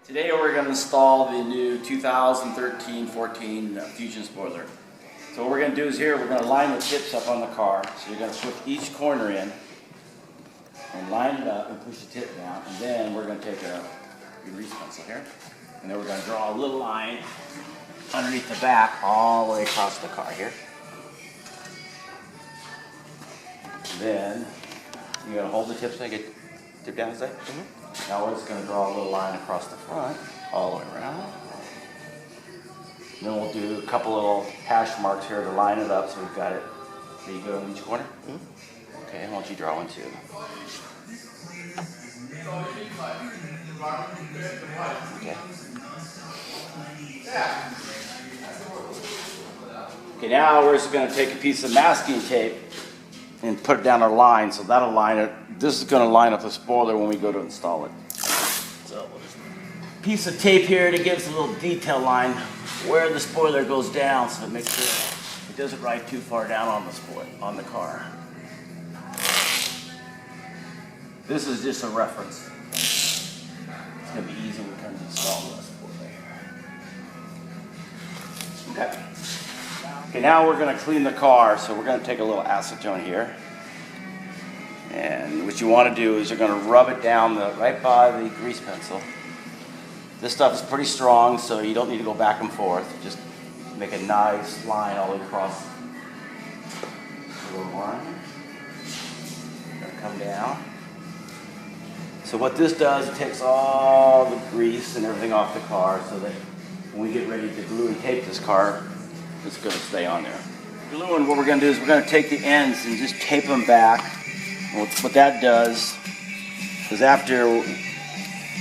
Today we're going to install the new 2013-14 Fusion spoiler. So what we're going to do is here we're going to line the tips up on the car. So you're going to put each corner in and line it up and push the tip down, and then we're going to take a grease pencil here and then we're going to draw a little line underneath the back all the way across the car here. And then you're going to hold the tips so you get tip down, is that? Now we're just going to draw a little line across the front, all the way around. And then we'll do a couple little hash marks here to line it up so we've got it. There you go in each corner. Okay, why don't you draw one too? Okay, now we're just going to take a piece of masking tape and put it down our line, so that'll line it. This is going to line up the spoiler when we go to install it. So we'll just piece of tape here to give us a little detail line where the spoiler goes down, so it makes sure it doesn't ride too far down on the car. This is just a reference. It's going to be easy when we come to install the spoiler here. Okay. Okay, now we're going to clean the car, so we're going to take a little acetone here. And what you want to do is you're going to rub it down right by the grease pencil. This stuff is pretty strong, so you don't need to go back and forth. Just make a nice line all the way across. A little line. Going to come down. So what this does, it takes all the grease and everything off the car, so that when we get ready to glue and tape this car, it's going to stay on there. Gluing, what we're going to do is we're going to take the ends and just tape them back. What that does is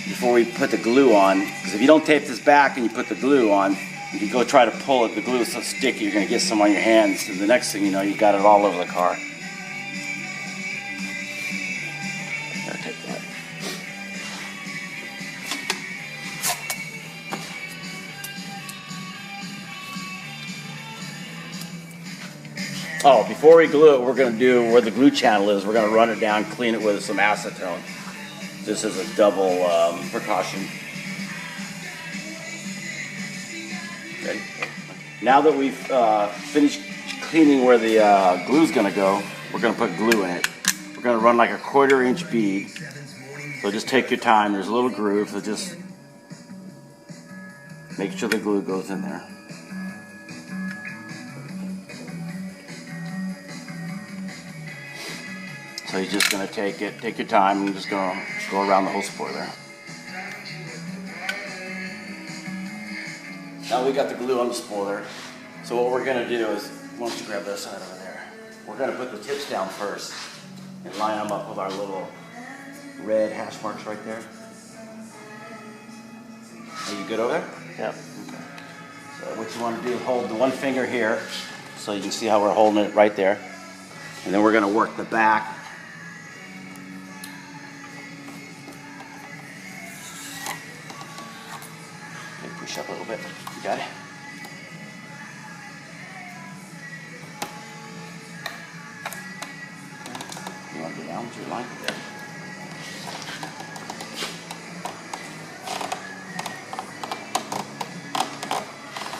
before we put the glue on, because if you don't tape this back and you put the glue on, if you go try to pull it, the glue is so sticky, you're going to get some on your hands, and the next thing you know, you got it all over the car. Gotta take that. Oh, before we glue it, we're going to do where the glue channel is. We're going to run it down, clean it with some acetone. This is a double precaution. Ready? Now that we've finished cleaning where the glue is going to go, we're going to put glue in it. We're going to run like a 1/4 inch bead. So just take your time. There's a little groove, so just make sure the glue goes in there. So you're just going to take your time, and just go around the whole spoiler. Now we got the glue on the spoiler. So what we're going to do is, why don't you grab this side over there? We're going to put the tips down first and line them up with our little red hash marks right there. Are you good over there? Yep. Okay. So what you want to do is hold the one finger here, so you can see how we're holding it right there. And then we're going to work the back. Push up a little bit. You got it? You want to go down to your line? Yeah.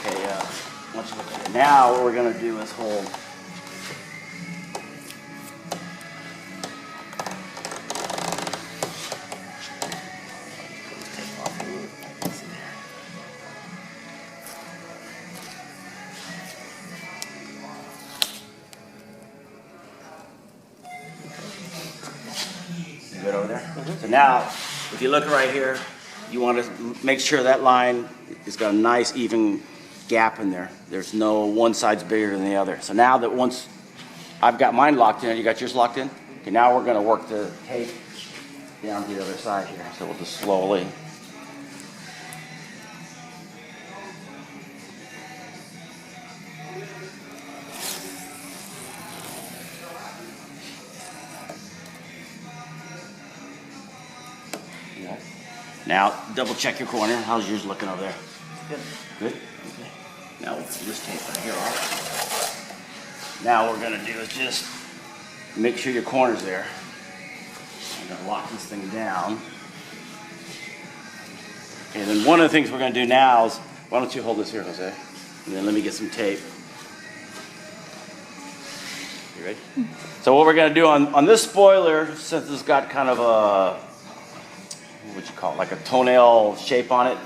Okay, once you look at it. Now what we're going to do is hold good over there. So now, if you look right here, you want to make sure that line has got a nice even gap in there. There's no one side's bigger than the other. So now that once I've got mine locked in, you got yours locked in? Okay, now we're going to work the tape down to the other side here. So we'll just slowly. Now, double check your corner. How's yours looking over there? Good. Good? Okay. Now we'll pull this tape right here off. Now what we're going to do is just make sure your corner's there. I'm going to lock this thing down. Okay, then one of the things we're going to do now is, why don't you hold this here, Jose? And then let me get some tape. You ready? So what we're going to do on this spoiler, since it's got kind of a, what would you call it, like a toenail shape on it,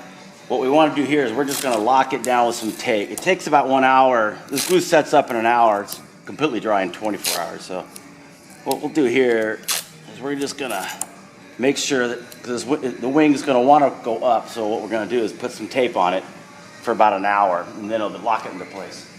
what we want to do here is we're just going to lock it down with some tape. It takes about 1 hour. This glue sets up in an hour. It's completely dry in 24 hours. So what we'll do here is we're just going to make sure that, because the wing's going to want to go up, so what we're going to do is put some tape on it for about an hour, and then it'll lock it into place.